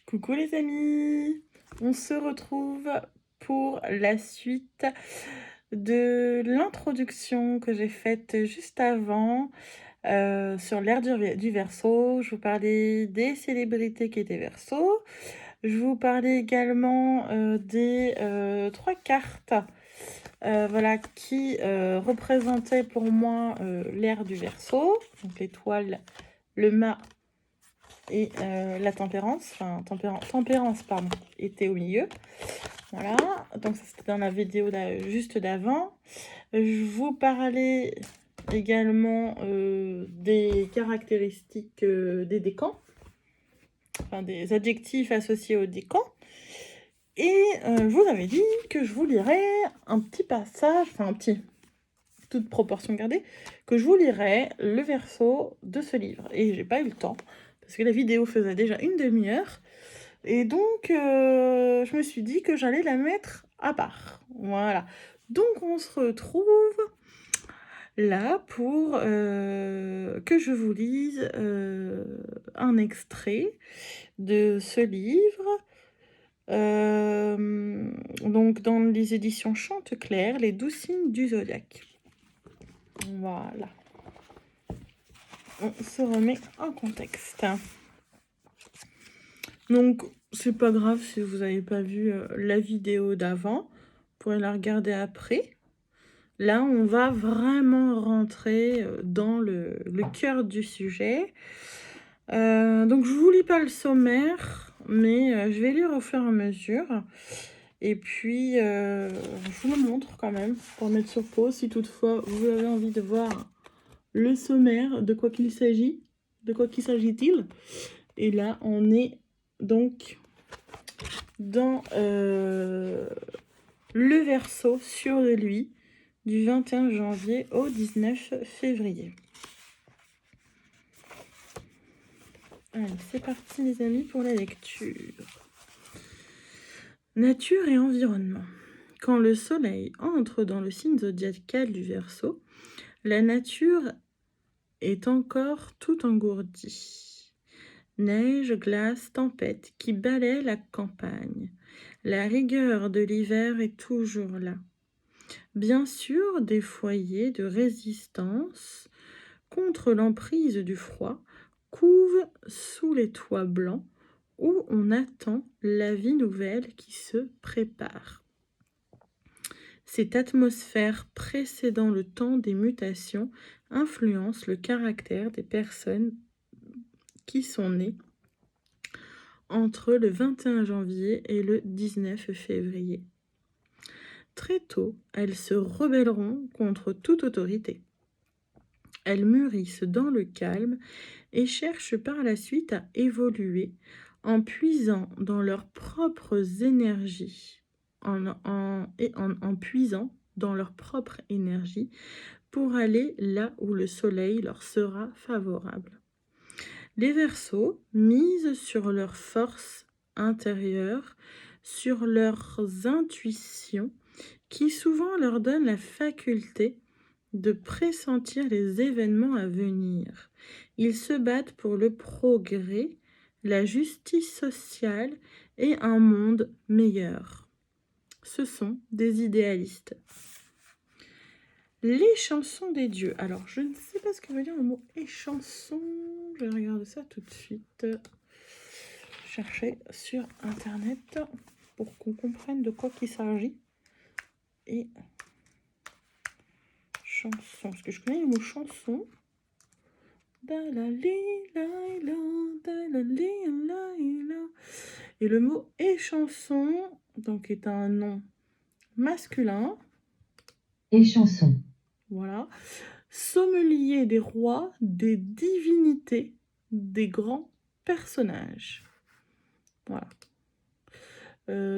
Coucou les amis, on se retrouve pour la suite de l'introduction que j'ai faite juste avant sur l'ère du Verseau. Je vous parlais des célébrités qui étaient Verseau. Je vous parlais également des trois cartes voilà, qui représentaient pour moi l'ère du Verseau. Donc l'étoile, le mât et la tempérance, enfin tempérance pardon, était au milieu. Voilà, donc ça c'était dans la vidéo juste d'avant. Je vous parlais également des caractéristiques des décans, enfin des adjectifs associés aux décans. Et je vous avais dit que je vous lirais un petit passage, enfin un petit, toute proportion gardée, que je vous lirais le verso de ce livre. Et j'ai pas eu le temps, parce que la vidéo faisait déjà une demi-heure. Et donc, je me suis dit que j'allais la mettre à part. Voilà. Donc, on se retrouve là pour que je vous lise un extrait de ce livre. Donc, dans les éditions Chanteclair, Les 12 signes du zodiaque. Voilà. On se remet en contexte. Donc, c'est pas grave si vous n'avez pas vu la vidéo d'avant. Vous pourrez la regarder après. Là, on va vraiment rentrer dans le cœur du sujet. Donc, je vous lis pas le sommaire, mais je vais lire au fur et à mesure. Et puis, je vous le montre quand même pour mettre sur pause si toutefois vous avez envie de voir le sommaire, de quoi qu'il s'agit, de quoi qu'il s'agit-il. Et là, on est donc dans le Verseau sur lui du 21 janvier au 19 février. Allez, c'est parti les amis pour la lecture. Nature et environnement. Quand le soleil entre dans le signe zodiacal du Verseau, la nature est encore tout engourdie. Neige, glace, tempête qui balaie la campagne. La rigueur de l'hiver est toujours là. Bien sûr, des foyers de résistance contre l'emprise du froid couvent sous les toits blancs où on attend la vie nouvelle qui se prépare. Cette atmosphère précédant le temps des mutations influence le caractère des personnes qui sont nées entre le 21 janvier et le 19 février. Très tôt, elles se rebelleront contre toute autorité. Elles mûrissent dans le calme et cherchent par la suite à évoluer en puisant dans leurs propres énergies, en puisant dans leur propre énergie pour aller là où le soleil leur sera favorable. Les Verseaux misent sur leur force intérieure, sur leurs intuitions, qui souvent leur donnent la faculté de pressentir les événements à venir. Ils se battent pour le progrès, la justice sociale et un monde meilleur. Ce sont des idéalistes. Les chansons des dieux. Alors, je ne sais pas ce que veut dire le mot échanson. Je vais regarder ça tout de suite. Chercher sur Internet pour qu'on comprenne de quoi il s'agit. Et chanson. Parce que je connais le mot chanson. Et le mot échanson, donc, est un nom masculin. Échanson. Voilà. Sommelier des rois, des divinités, des grands personnages. Voilà.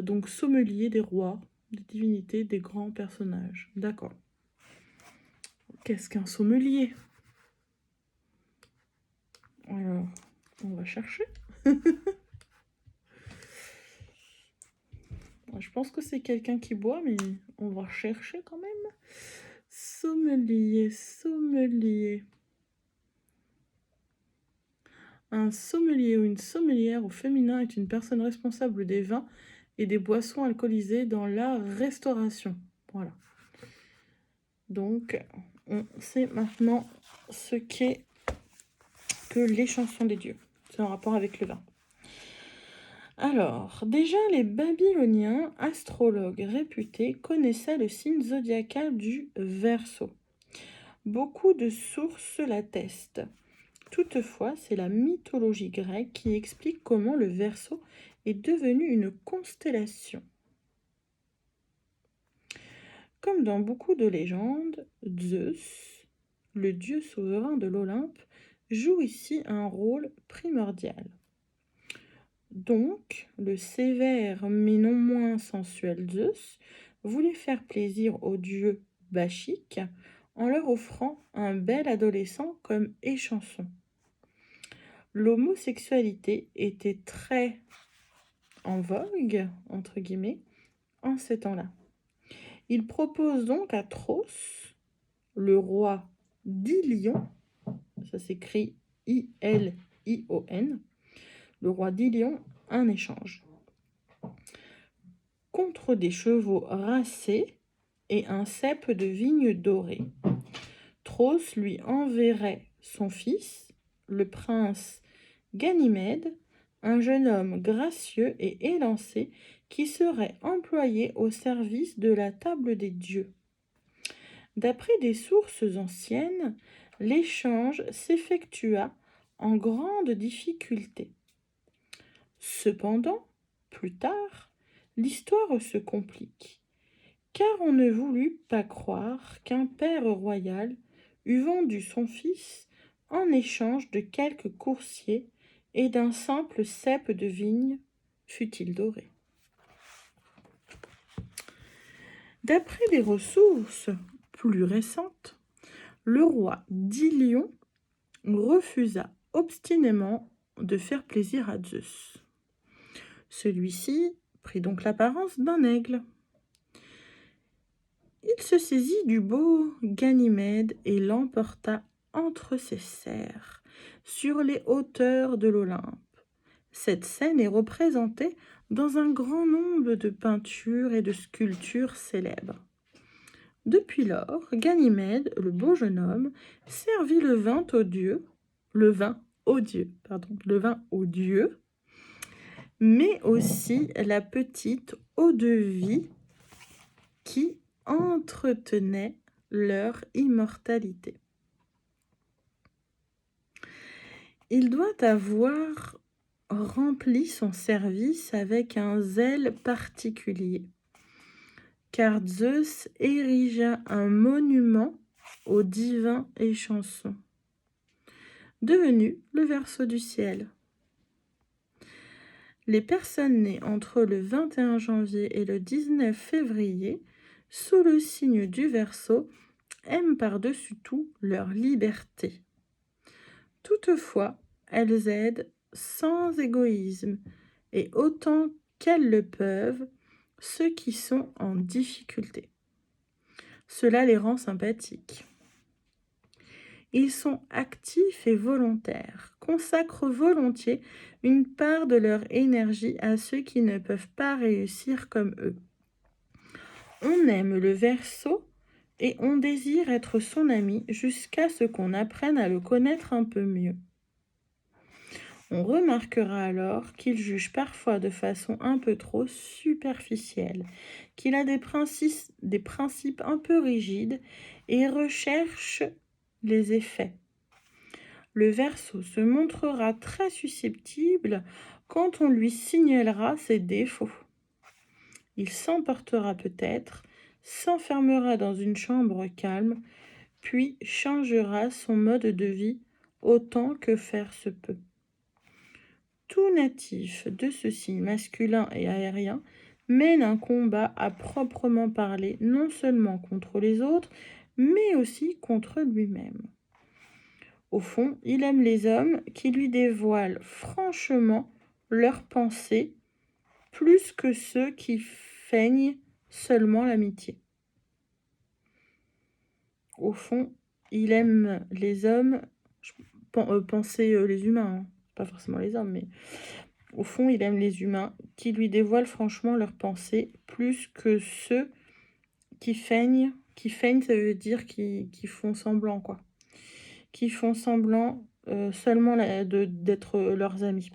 Donc, sommelier des rois, des divinités, des grands personnages. D'accord. Qu'est-ce qu'un sommelier? Alors, on va chercher. Je pense que c'est quelqu'un qui boit, mais on va chercher quand même. Sommelier, sommelier. Un sommelier ou une sommelière au féminin est une personne responsable des vins et des boissons alcoolisées dans la restauration. Voilà. Donc, on sait maintenant ce qu'est que les chansons des dieux. C'est en rapport avec le vin. Alors, déjà, les Babyloniens, astrologues réputés, connaissaient le signe zodiacal du Verseau. Beaucoup de sources l'attestent. Toutefois, c'est la mythologie grecque qui explique comment le Verseau est devenu une constellation. Comme dans beaucoup de légendes, Zeus, le dieu souverain de l'Olympe, joue ici un rôle primordial. Donc, le sévère mais non moins sensuel Zeus voulait faire plaisir aux dieux bachiques en leur offrant un bel adolescent comme échanson. L'homosexualité était très en vogue, entre guillemets, en ces temps-là. Il propose donc à Tros, le roi d'Ilion, ça s'écrit I-L-I-O-N, le roi d'Ilion, un échange. Contre des chevaux racés et un cep de vigne dorée. Tros lui enverrait son fils, le prince Ganymède, un jeune homme gracieux et élancé qui serait employé au service de la table des dieux. D'après des sources anciennes, l'échange s'effectua en grande difficulté. Cependant, plus tard, l'histoire se complique, car on ne voulut pas croire qu'un père royal eût vendu son fils en échange de quelques coursiers et d'un simple cep de vigne, fût-il doré. D'après des ressources plus récentes, le roi d'Ilion refusa obstinément de faire plaisir à Zeus. Celui-ci prit donc l'apparence d'un aigle. Il se saisit du beau Ganymède et l'emporta entre ses serres, sur les hauteurs de l'Olympe. Cette scène est représentée dans un grand nombre de peintures et de sculptures célèbres. Depuis lors, Ganymède, le beau jeune homme, servit le vin aux dieux, mais aussi la petite eau-de-vie qui entretenait leur immortalité. Il doit avoir rempli son service avec un zèle particulier, car Zeus érigea un monument au divin échanson, devenu le Verseau du ciel. Les personnes nées entre le 21 janvier et le 19 février, sous le signe du Verseau, aiment par-dessus tout leur liberté. Toutefois, elles aident sans égoïsme et autant qu'elles le peuvent ceux qui sont en difficulté. Cela les rend sympathiques. Ils sont actifs et volontaires, consacrent volontiers une part de leur énergie à ceux qui ne peuvent pas réussir comme eux. On aime le Verseau et on désire être son ami jusqu'à ce qu'on apprenne à le connaître un peu mieux. On remarquera alors qu'il juge parfois de façon un peu trop superficielle, qu'il a des principes un peu rigides et recherche les effets. Le Verseau se montrera très susceptible quand on lui signalera ses défauts. Il s'emportera peut-être, s'enfermera dans une chambre calme, puis changera son mode de vie autant que faire se peut. Tout natif de ce signe masculin et aérien mène un combat à proprement parler non seulement contre les autres, mais aussi contre lui-même. Au fond, il aime les hommes qui lui dévoilent franchement leurs pensées, plus que ceux qui feignent seulement l'amitié. Au fond, il aime les hommes, penser les humains, pas forcément les hommes, mais au fond, il aime les humains qui lui dévoilent franchement leurs pensées, plus que ceux qui feignent. Qui feignent, ça veut dire qui font semblant, quoi. Qui font semblant seulement d'être leurs amis.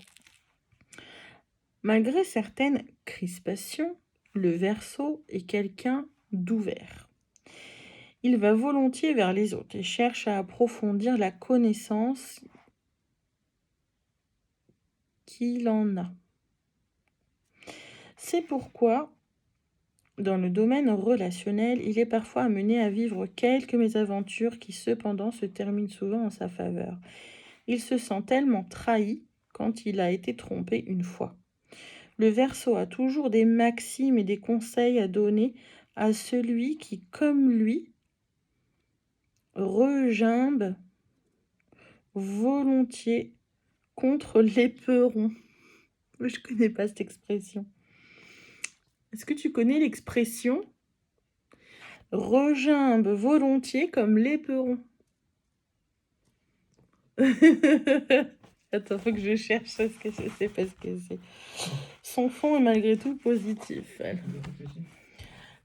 Malgré certaines crispations, le Verseau est quelqu'un d'ouvert. Il va volontiers vers les autres et cherche à approfondir la connaissance qu'il en a. C'est pourquoi, dans le domaine relationnel, il est parfois amené à vivre quelques mésaventures qui cependant se terminent souvent en sa faveur. Il se sent tellement trahi quand il a été trompé une fois. Le Verseau a toujours des maximes et des conseils à donner à celui qui, comme lui, regimbe volontiers contre l'éperon. Je connais pas cette expression. Est-ce que tu connais l'expression regimbe volontiers comme l'éperon? Attends, faut que je cherche ce que c'est parce que c'est. Son fond est malgré tout positif.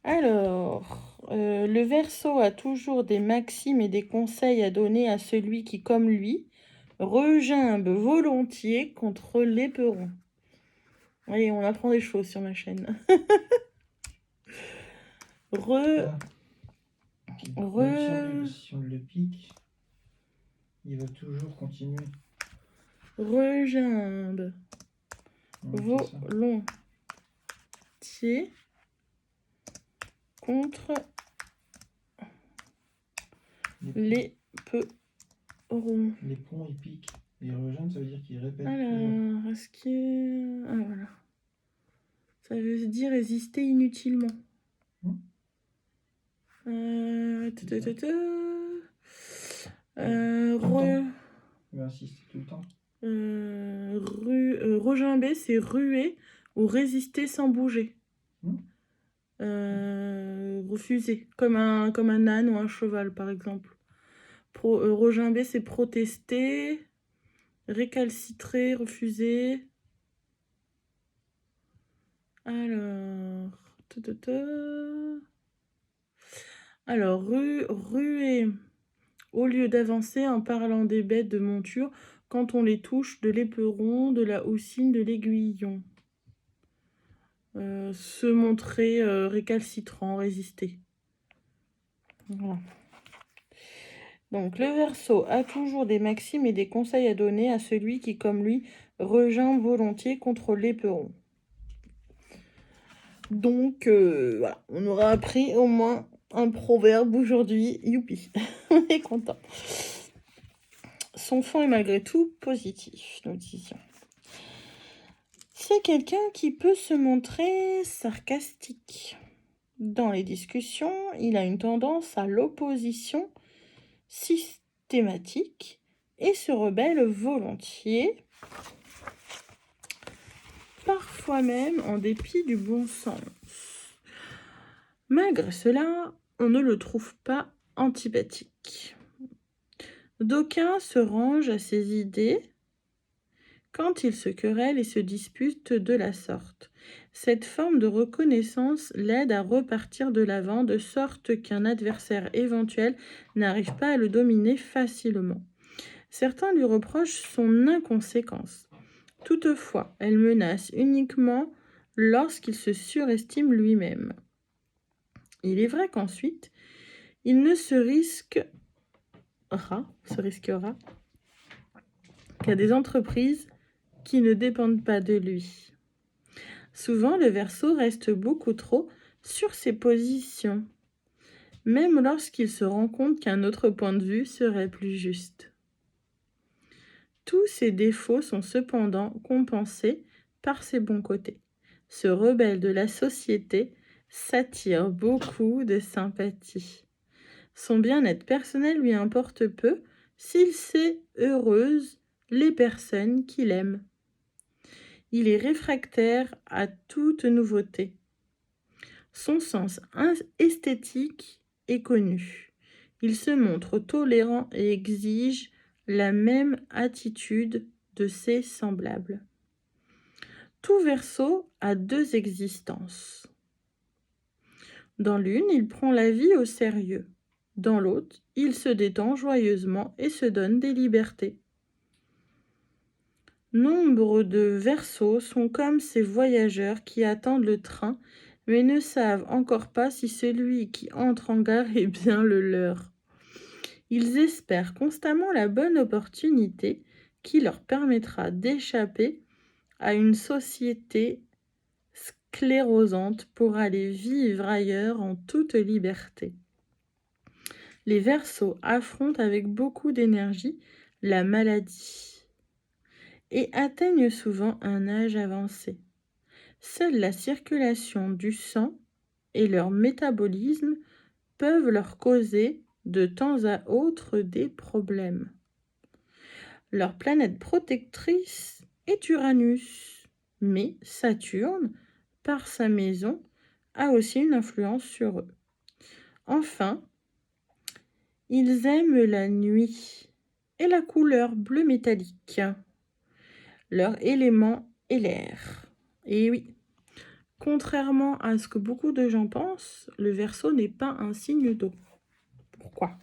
Alors, le Verseau a toujours des maximes et des conseils à donner à celui qui, comme lui, regimbe volontiers contre l'éperon. Oui, on apprend des choses sur ma chaîne. Même si on le pique, il va toujours continuer. Regimbe Ouais, c'est ça. volontiers contre l'éperon. Les ponts, ils piquent. Et rejoindre, ça veut dire qu'ils répètent. Alors, est-ce que... Ah, voilà. Ça veut dire résister inutilement. Il va insister tout le temps. Regimber, c'est ruer ou résister sans bouger. Refuser, comme un âne ou un cheval, par exemple. Regimber, c'est protester, récalcitrer, refuser. Alors... Alors, ruer, au lieu d'avancer en parlant des bêtes de monture, quand on les touche, de l'éperon, de la houssine, de l'aiguillon. Se montrer récalcitrant, résister. Voilà. Donc, le Verseau a toujours des maximes et des conseils à donner à celui qui, comme lui, regimbe volontiers contre l'éperon. Donc, voilà, on aura appris au moins un proverbe aujourd'hui. Youpi, on est content. Son fond est malgré tout positif, nous disions. C'est quelqu'un qui peut se montrer sarcastique. Dans les discussions, il a une tendance à l'opposition systématique et se rebelle volontiers, parfois même en dépit du bon sens. Malgré cela, on ne le trouve pas antipathique. D'aucuns se rangent à ses idées quand ils se querellent et se disputent de la sorte. Cette forme de reconnaissance l'aide à repartir de l'avant, de sorte qu'un adversaire éventuel n'arrive pas à le dominer facilement. Certains lui reprochent son inconséquence. Toutefois, elle menace uniquement lorsqu'il se surestime lui-même. Il est vrai qu'ensuite, il ne se risquera qu'à des entreprises qui ne dépendent pas de lui. Souvent, le Verseau reste beaucoup trop sur ses positions, même lorsqu'il se rend compte qu'un autre point de vue serait plus juste. Tous ses défauts sont cependant compensés par ses bons côtés. Ce rebelle de la société s'attire beaucoup de sympathie. Son bien-être personnel lui importe peu s'il sait heureuse les personnes qu'il aime. Il est réfractaire à toute nouveauté. Son sens esthétique est connu. Il se montre tolérant et exige la même attitude de ses semblables. Tout Verseau a 2 existences. Dans l'une, il prend la vie au sérieux. Dans l'autre, il se détend joyeusement et se donne des libertés. Nombre de Verseaux sont comme ces voyageurs qui attendent le train, mais ne savent encore pas si celui qui entre en gare est bien le leur. Ils espèrent constamment la bonne opportunité qui leur permettra d'échapper à une société sclérosante pour aller vivre ailleurs en toute liberté. Les Verseaux affrontent avec beaucoup d'énergie la maladie et atteignent souvent un âge avancé. Seule la circulation du sang et leur métabolisme peuvent leur causer de temps à autre des problèmes. Leur planète protectrice est Uranus, mais Saturne, par sa maison, a aussi une influence sur eux. Enfin, ils aiment la nuit et la couleur bleu métallique. Leur élément est l'air. Et oui, contrairement à ce que beaucoup de gens pensent, le Verseau n'est pas un signe d'eau. Pourquoi?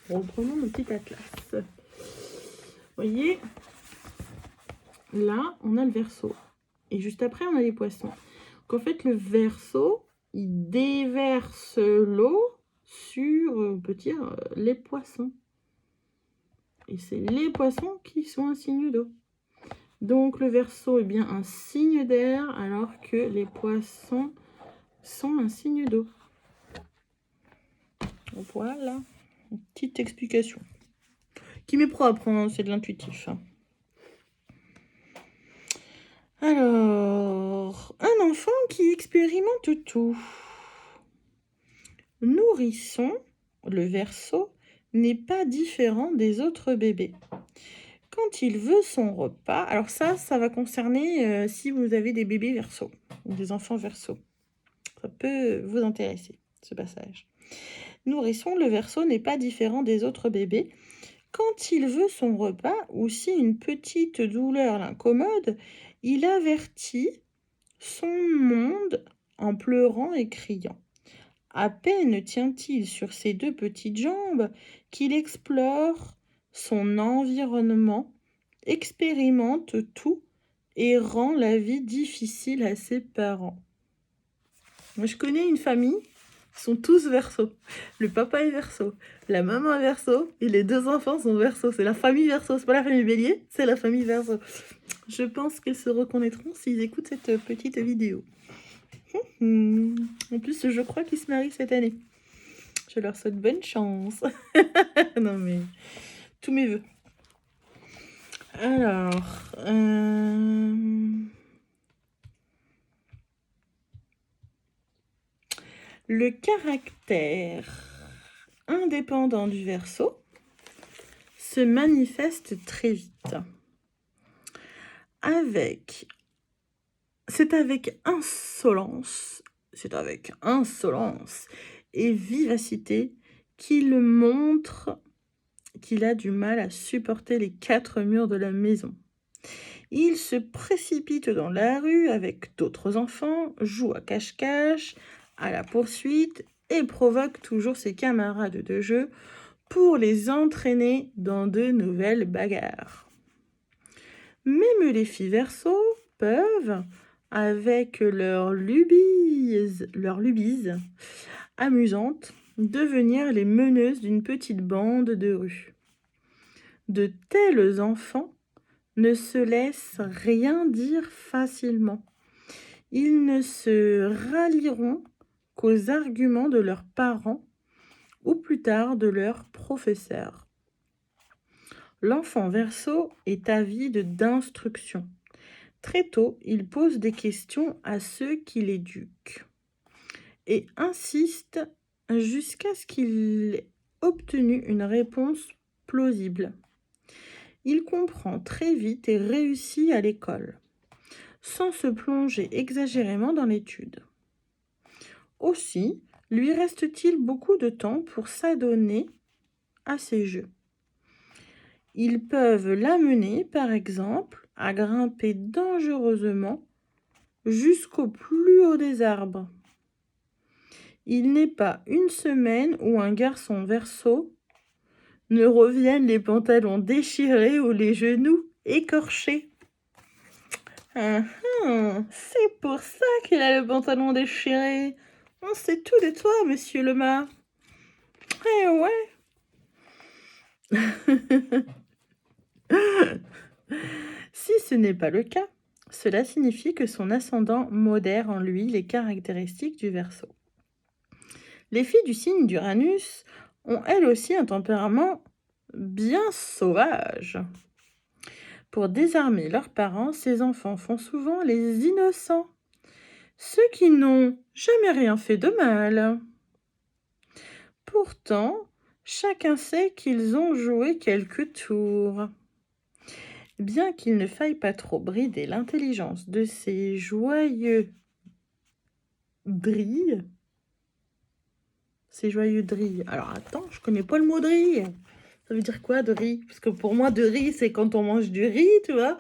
Reprenons le petit atlas. Vous voyez, là, on a le Verseau. Et juste après, on a les Poissons. Donc, en fait, le Verseau, il déverse l'eau sur, on peut dire, les Poissons. Et c'est les Poissons qui sont un signe d'eau. Donc, le Verseau est bien un signe d'air, alors que les Poissons sont un signe d'eau. Voilà, une petite explication. Qui m'est propre, hein, c'est de l'intuitif. Alors, un enfant qui expérimente tout. Nourrisson, le Verseau, n'est pas différent des autres bébés. Quand il veut son repas, alors ça va concerner si vous avez des bébés Verseau, ou des enfants Verseau. Ça peut vous intéresser, ce passage. Nourrisson, le Verseau n'est pas différent des autres bébés. Quand il veut son repas, ou si une petite douleur l'incommode, il avertit son monde en pleurant et criant. À peine tient-il sur ses 2 petites jambes qu'il explore son environnement, expérimente tout et rend la vie difficile à ses parents. Moi, je connais une famille, ils sont tous Verseaux. Le papa est Verseau, la maman est Verseau et les 2 enfants sont Verseaux. C'est la famille Verseau, c'est pas la famille Bélier, c'est la famille Verseau. Je pense qu'ils se reconnaîtront s'ils écoutent cette petite vidéo. En plus, je crois qu'ils se marient cette année. Je leur souhaite bonne chance. Non mais, tous mes vœux. Alors, le caractère indépendant du Verseau se manifeste très vite. C'est avec insolence et vivacité qu'il montre qu'il a du mal à supporter les 4 murs de la maison. Il se précipite dans la rue avec d'autres enfants, joue à cache-cache, à la poursuite et provoque toujours ses camarades de jeu pour les entraîner dans de nouvelles bagarres. Même les filles Verseau peuvent, avec leurs lubies amusantes, devenir les meneuses d'une petite bande de rue. De tels enfants ne se laissent rien dire facilement. Ils ne se rallieront qu'aux arguments de leurs parents ou plus tard de leurs professeurs. L'enfant Verseau est avide d'instruction. Très tôt, il pose des questions à ceux qui l'éduquent et insiste jusqu'à ce qu'il ait obtenu une réponse plausible. Il comprend très vite et réussit à l'école, sans se plonger exagérément dans l'étude. Aussi, lui reste-t-il beaucoup de temps pour s'adonner à ses jeux. Ils peuvent l'amener, par exemple, à grimper dangereusement jusqu'au plus haut des arbres. Il n'est pas une semaine où un garçon Verseau ne revienne les pantalons déchirés ou les genoux écorchés. C'est pour ça qu'il a le pantalon déchiré. On sait tout de toi, monsieur le mât. Eh ouais. Si ce n'est pas le cas, cela signifie que son ascendant modère en lui les caractéristiques du Verseau. Les filles du signe d'Uranus ont elles aussi un tempérament bien sauvage. Pour désarmer leurs parents, ces enfants font souvent les innocents, ceux qui n'ont jamais rien fait de mal. Pourtant, chacun sait qu'ils ont joué quelques tours. Bien qu'il ne faille pas trop brider l'intelligence de ces joyeux drilles. Alors attends, je connais pas le mot drille. Ça veut dire quoi, de riz? Parce que pour moi, de riz, c'est quand on mange du riz, tu vois.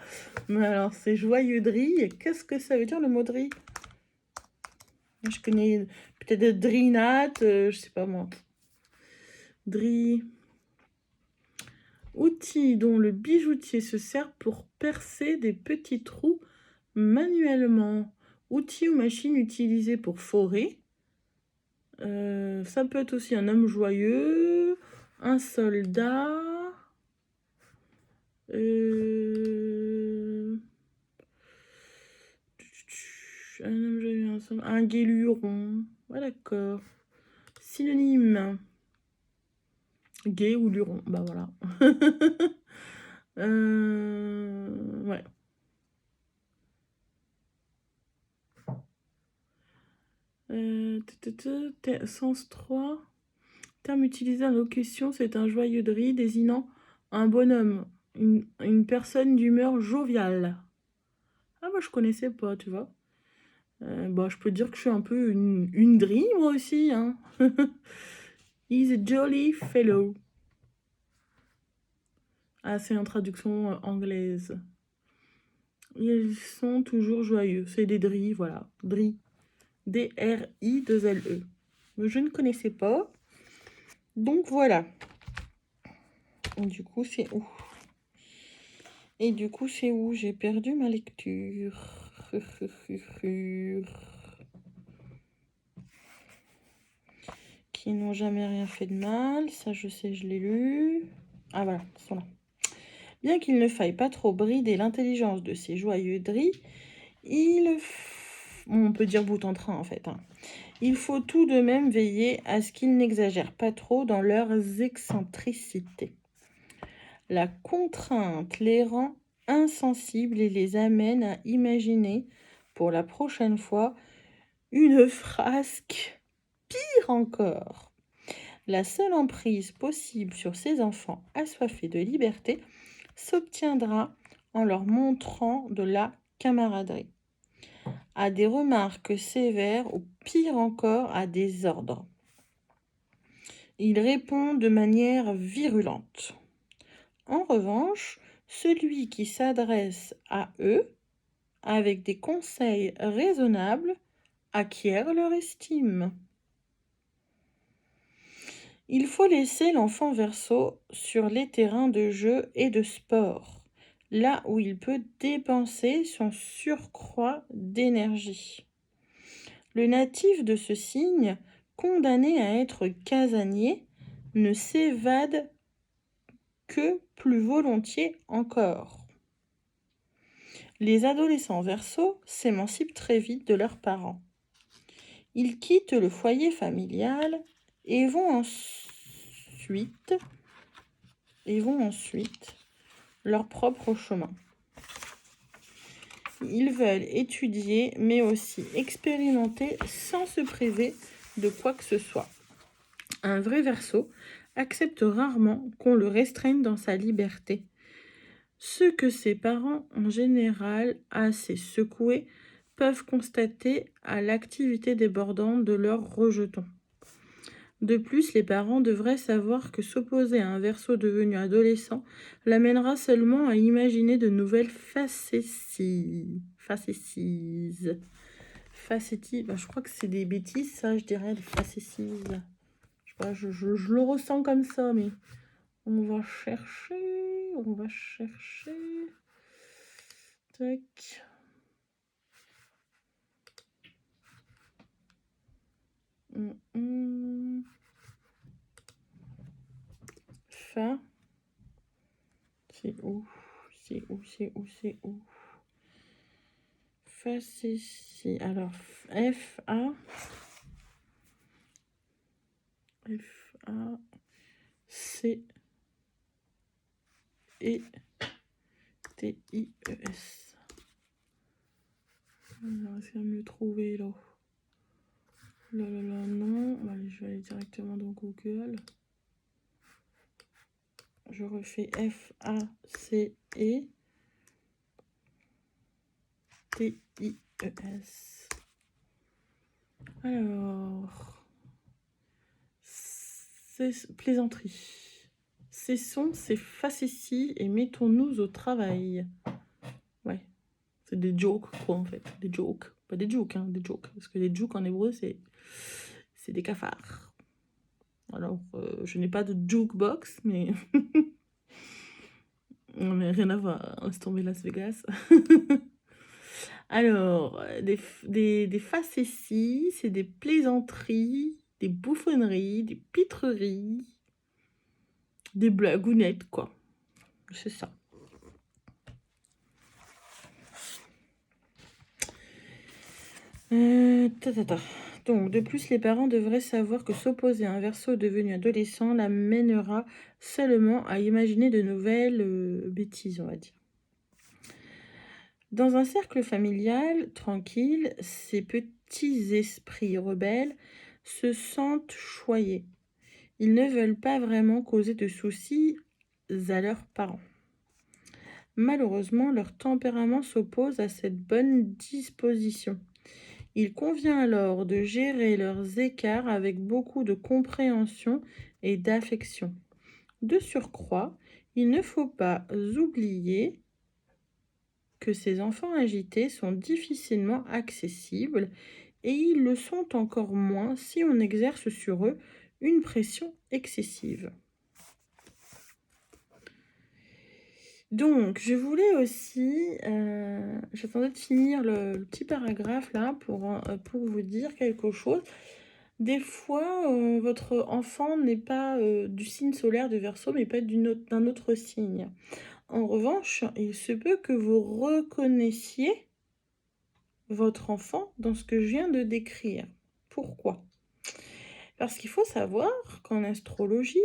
Mais alors, c'est joyeux de riz. Qu'est-ce que ça veut dire, le mot de riz? Je connais peut-être de drinat, je sais pas moi. Dri. Outil dont le bijoutier se sert pour percer des petits trous manuellement. Outil ou machine utilisée pour forer. Ça peut être aussi un homme joyeux, un soldat. Un gué-luron. Ouais, d'accord. Synonyme. Gué ou luron. Bah voilà. Ouais. Sens 3. Terme utilisé en locution, c'est un joyeux de riz désignant un bonhomme, une personne d'humeur joviale. Ah, moi je connaissais pas, tu vois. Bah, je peux dire que je suis un peu une drille, moi aussi. Hein. He's a jolly fellow. Ah, c'est une traduction anglaise. Ils sont toujours joyeux. C'est des drilles, voilà. Drilles. D-R-I-2-L-E. Je ne connaissais pas. Donc voilà. Du coup, c'est où? Et du coup, c'est où? J'ai perdu ma lecture. Qui n'ont jamais rien fait de mal. Ça, je sais, je l'ai lu. Ah voilà, ils sont là. Bien qu'il ne faille pas trop brider l'intelligence de ces joyeux drilles, on peut dire bout en train en fait. Il faut tout de même veiller à ce qu'ils n'exagèrent pas trop dans leurs excentricités. La contrainte les rend insensibles et les amène à imaginer, pour la prochaine fois, une frasque pire encore. La seule emprise possible sur ces enfants assoiffés de liberté s'obtiendra en leur montrant de la camaraderie, à des remarques sévères ou pire encore à des ordres. Ils répondent de manière virulente. En revanche, celui qui s'adresse à eux avec des conseils raisonnables acquiert leur estime. Il faut laisser l'enfant Verseau sur les terrains de jeu et de sport, là où il peut dépenser son surcroît d'énergie. Le natif de ce signe, condamné à être casanier, ne s'évade que plus volontiers encore. Les adolescents Verseau s'émancipent très vite de leurs parents. Ils quittent le foyer familial et vont ensuite leur propre chemin. Ils veulent étudier, mais aussi expérimenter sans se priver de quoi que ce soit. Un vrai Verseau accepte rarement qu'on le restreigne dans sa liberté. Ce que ses parents, en général assez secoués, peuvent constater à l'activité débordante de leurs rejetons. De plus, les parents devraient savoir que s'opposer à un Verseau devenu adolescent l'amènera seulement à imaginer de nouvelles facéties. Facéties, bah, je crois que c'est des bêtises, ça, je dirais, des facéties. Je sais pas, je le ressens comme ça, mais on va chercher, Tac. Fa. C'est où? Facétie. Alors, F-A. F-A-C-E-T-I-E-S. Alors, est-ce qu'elle me le trouver là? Là, non. Allez, je vais aller directement dans Google. Je refais F-A-C-E-T-I-E-S. Alors, plaisanterie. Cessons ces facéties et mettons-nous au travail. Ouais, c'est des jokes, quoi, en fait. Des jokes. Pas des jokes, hein, des jokes. Parce que les jokes en hébreu, c'est des cafards. Alors, je n'ai pas de jukebox, mais... Non, mais rien à voir. Laisse tomber Las Vegas. Alors, des facéties, c'est des plaisanteries, des bouffonneries, des pitreries, des blagounettes, quoi. C'est ça. Donc, de plus, les parents devraient savoir que s'opposer à un Verseau devenu adolescent l'amènera seulement à imaginer de nouvelles bêtises, on va dire. Dans un cercle familial tranquille, ces petits esprits rebelles se sentent choyés. Ils ne veulent pas vraiment causer de soucis à leurs parents. Malheureusement, leur tempérament s'oppose à cette bonne disposition. Il convient alors de gérer leurs écarts avec beaucoup de compréhension et d'affection. De surcroît, il ne faut pas oublier que ces enfants agités sont difficilement accessibles et ils le sont encore moins si on exerce sur eux une pression excessive. Donc, je voulais aussi, j'attendais de finir le petit paragraphe là pour vous dire quelque chose. Des fois, votre enfant n'est pas du signe solaire de Verseau, mais pas d'un autre signe. En revanche, il se peut que vous reconnaissiez votre enfant dans ce que je viens de décrire. Pourquoi? Parce qu'il faut savoir qu'en astrologie,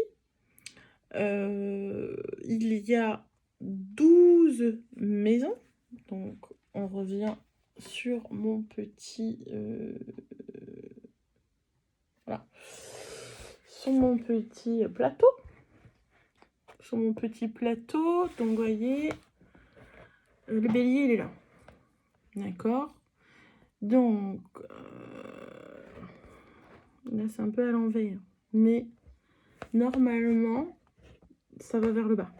il y a 12 maisons. Donc, on revient sur mon petit... voilà. Sur mon petit plateau. Donc, vous voyez, le bélier, il est là. D'accord? Donc, là, c'est un peu à l'envers. Mais, normalement, ça va vers le bas.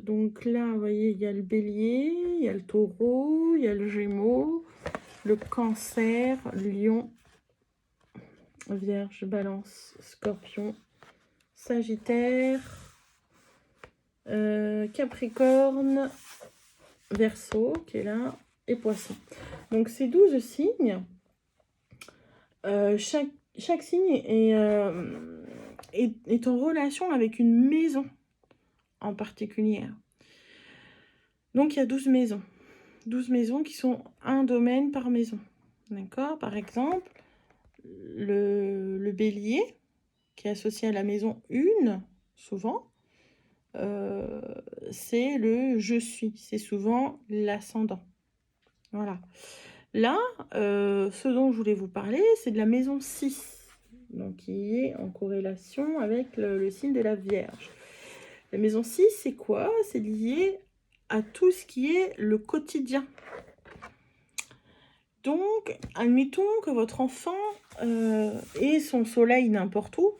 Donc là, vous voyez, il y a le bélier, il y a le taureau, il y a le gémeaux, le cancer, lion, vierge, balance, scorpion, sagittaire, capricorne, verseau qui est là, et poisson. Donc ces 12 signes, chaque signe est en relation avec une maison en particulier. Donc il y a 12 maisons. 12 maisons qui sont un domaine par maison. D'accord? Par exemple, le bélier, qui est associé à la maison 1, souvent, c'est le je suis. C'est souvent l'ascendant. Voilà. Là, ce dont je voulais vous parler, c'est de la maison 6, donc qui est en corrélation avec le signe de la Vierge. La maison 6, c'est quoi? C'est lié à tout ce qui est le quotidien. Donc, admettons que votre enfant ait son soleil n'importe où.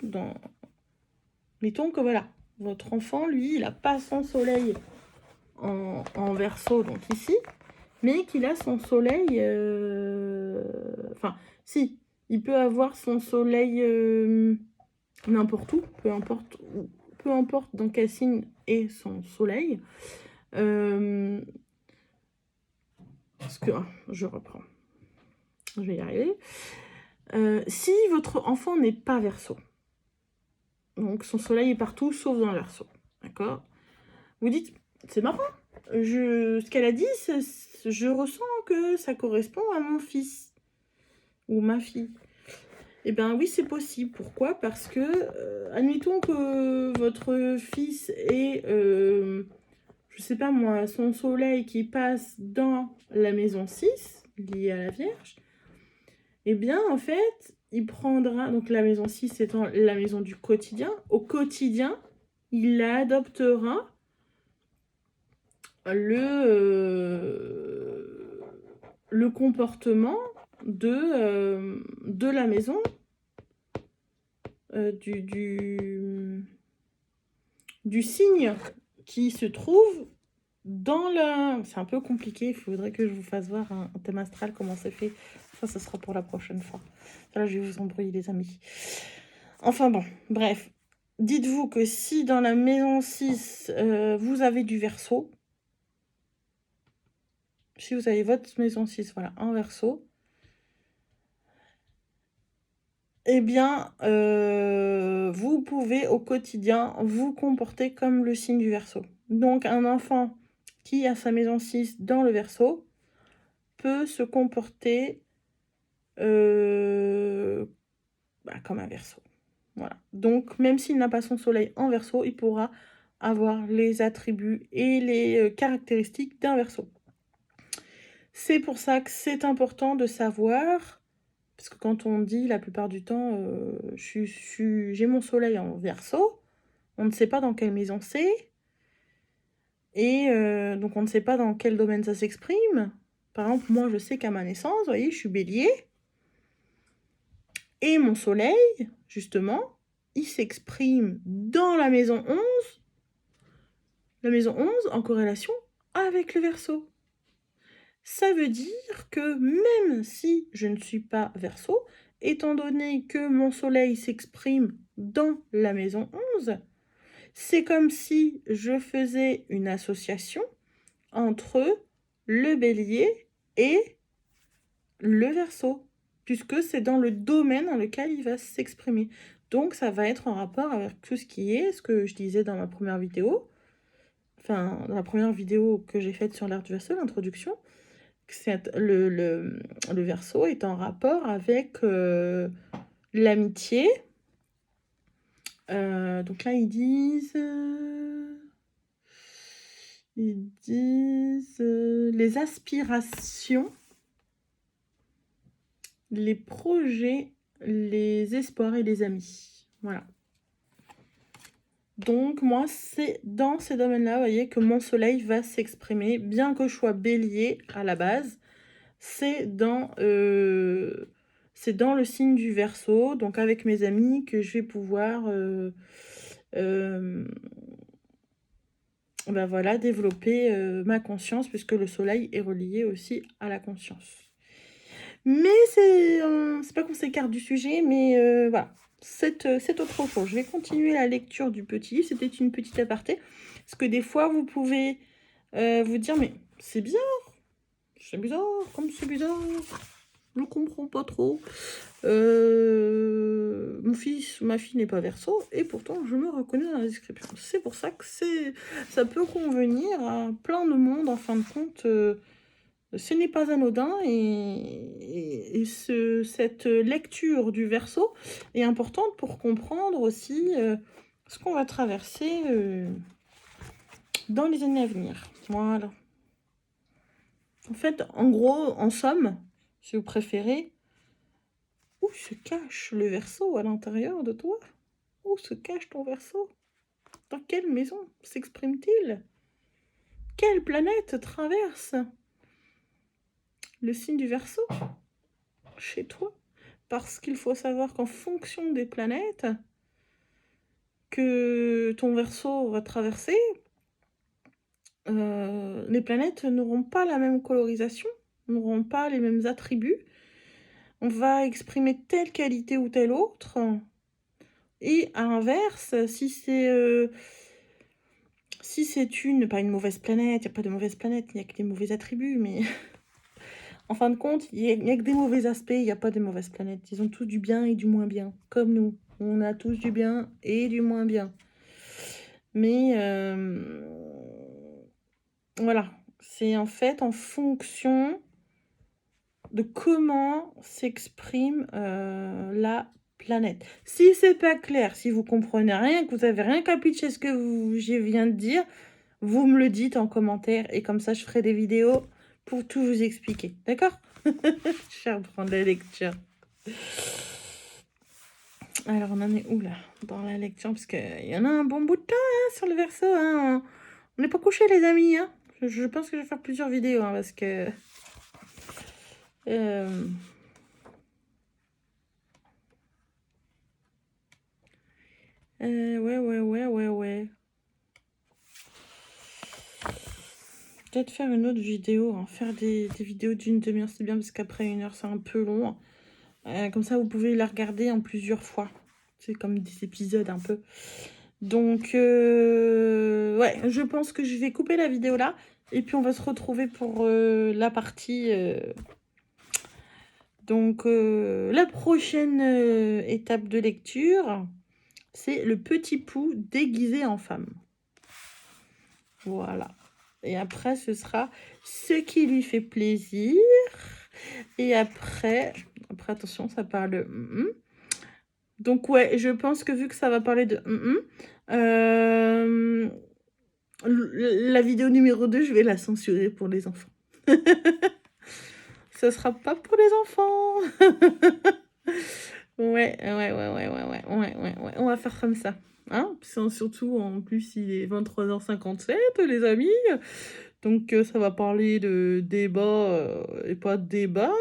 Mettons que voilà, votre enfant, lui, il n'a pas son soleil en Verseau, donc ici, mais qu'il a son soleil... Enfin, si, il peut avoir son soleil n'importe où, peu importe dans quel signe est son soleil. Parce que, je reprends, je vais y arriver. Si votre enfant n'est pas Verseau, donc son soleil est partout sauf dans le Verseau, d'accord? Vous dites, c'est marrant, ce qu'elle a dit, je ressens que ça correspond à mon fils ou ma fille. Eh bien oui, c'est possible. Pourquoi? Parce que, admettons que votre fils ait, je sais pas moi, son soleil qui passe dans la maison 6, liée à la Vierge. Eh bien, en fait, il prendra, donc la maison 6 étant la maison du quotidien, au quotidien, il adoptera le comportement de la maison, du signe qui se trouve dans la... C'est un peu compliqué, il faudrait que je vous fasse voir un thème astral, comment c'est fait. Ça, ce sera pour la prochaine fois. Là, je vais vous embrouiller, les amis. Enfin bon, bref. Dites-vous que si dans la maison 6, vous avez du Verseau, si vous avez votre maison 6, voilà, en Verseau, eh bien, vous pouvez au quotidien vous comporter comme le signe du Verseau. Donc, un enfant qui a sa maison 6 dans le Verseau peut se comporter comme un Verseau. Voilà. Donc, même s'il n'a pas son soleil en Verseau, il pourra avoir les attributs et les caractéristiques d'un Verseau. C'est pour ça que c'est important de savoir, parce que quand on dit la plupart du temps, j'ai mon soleil en Verseau, on ne sait pas dans quelle maison c'est, et donc on ne sait pas dans quel domaine ça s'exprime. Par exemple, moi je sais qu'à ma naissance, vous voyez, je suis Bélier, et mon soleil, justement, il s'exprime dans la maison 11, la maison 11 en corrélation avec le Verseau. Ça veut dire que même si je ne suis pas Verseau, étant donné que mon soleil s'exprime dans la maison 11, c'est comme si je faisais une association entre le Bélier et le Verseau, puisque c'est dans le domaine dans lequel il va s'exprimer. Donc ça va être en rapport avec tout ce qui est, ce que je disais dans ma première vidéo, enfin dans la première vidéo que j'ai faite sur l'art du Verseau, l'introduction, le Verseau est en rapport avec l'amitié. Donc là, ils disent les aspirations, les projets, les espoirs et les amis. Voilà. Donc moi, c'est dans ces domaines-là, vous voyez, que mon soleil va s'exprimer, bien que je sois Bélier à la base. C'est dans le signe du Verseau, donc avec mes amis, que je vais pouvoir ben voilà, développer ma conscience, puisque le soleil est relié aussi à la conscience. Mais c'est pas qu'on s'écarte du sujet, mais voilà, c'est autre chose. Je vais continuer la lecture du petit livre. C'était une petite aparté, parce que des fois, vous pouvez vous dire, mais c'est bizarre. C'est bizarre, comme c'est bizarre, je ne comprends pas trop. Mon fils ou ma fille n'est pas Verseau, et pourtant je me reconnais dans la description. C'est pour ça que ça peut convenir à plein de monde, en fin de compte. Ce n'est pas anodin, et cette lecture du Verseau est importante pour comprendre aussi ce qu'on va traverser dans les années à venir. Voilà. En fait, en gros, en somme, si vous préférez, où se cache le Verseau à l'intérieur de toi? Où se cache ton Verseau? Dans quelle maison s'exprime-t-il? Quelle planète traverse le signe du Verseau? chez toi. Parce qu'il faut savoir qu'en fonction des planètes que ton Verseau va traverser, les planètes n'auront pas la même colorisation, n'auront pas les mêmes attributs. On va exprimer telle qualité ou telle autre. Et à l'inverse, si c'est pas une mauvaise planète, il n'y a pas de mauvaise planète, il n'y a que des mauvais attributs, mais en fin de compte, il n'y a que des mauvais aspects, il n'y a pas de mauvaises planètes. Ils ont tous du bien et du moins bien, comme nous. On a tous du bien et du moins bien. Mais voilà, c'est en fait en fonction de comment s'exprime la planète. Si c'est pas clair, si vous comprenez rien, que vous avez rien capté ce que je viens de dire, vous me le dites en commentaire et comme ça je ferai des vidéos pour tout vous expliquer. D'accord? Je vais reprendre la lecture. Alors on en est où là dans la lecture? Parce qu'il y en a un bon bout de temps hein, sur le Verseau. Hein. On n'est pas couchés les amis. Hein. Je pense que je vais faire plusieurs vidéos hein, parce que... ouais. Peut-être faire une autre vidéo, hein. Faire des vidéos d'une demi-heure, c'est bien parce qu'après 1 heure, c'est un peu long. Comme ça, vous pouvez la regarder en plusieurs fois. C'est comme des épisodes un peu. Donc, ouais, je pense que je vais couper la vidéo là. Et puis, on va se retrouver pour la partie... Donc, la prochaine étape de lecture, c'est le petit Pou déguisé en femme. Voilà. Et après, ce sera ce qui lui fait plaisir. Et après attention, ça parle de... Donc, ouais, je pense que vu que ça va parler de... la vidéo numéro 2, je vais la censurer pour les enfants. Ce sera pas pour les enfants. Ouais. On va faire comme ça. Hein, surtout, en plus, il est 23h57, les amis. Donc, ça va parler de débat et pas de débat.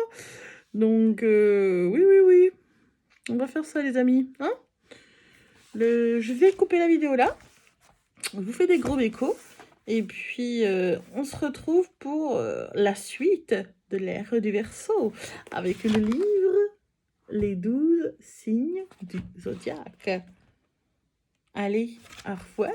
Donc, oui. On va faire ça, les amis. Hein je vais couper la vidéo là. Je vous fais des gros bécos. Et puis, on se retrouve pour la suite de l'ère du Verseau. Avec le livre Les 12 signes du zodiaque. Allez, au revoir.